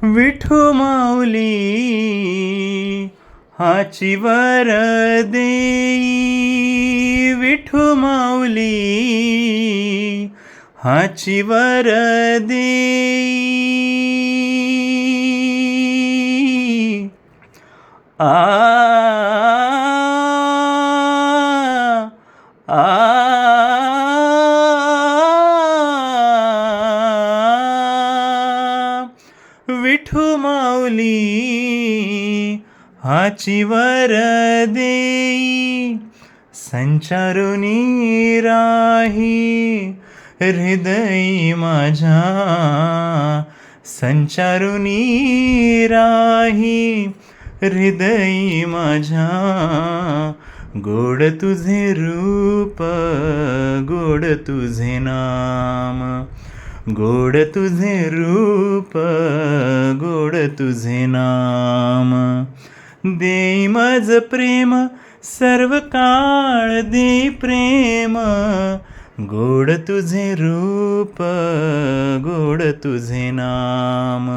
विठू माऊली हाची वर देई, विठू माऊली हाची वर देई. आ आ विठू माऊली हाची वर देई. संचारुनी राही हृदयी माझ्या, संचारुनी राही हृदयी माझ्या. गोड तुझे रूप, गोड तुझे नाम, गोड तुझे रूप, गोड तुझे नाम. देई मज प्रेम सर्व काळ देई प्रेम, गोड तुझे रूप, गोड तुझे नाम.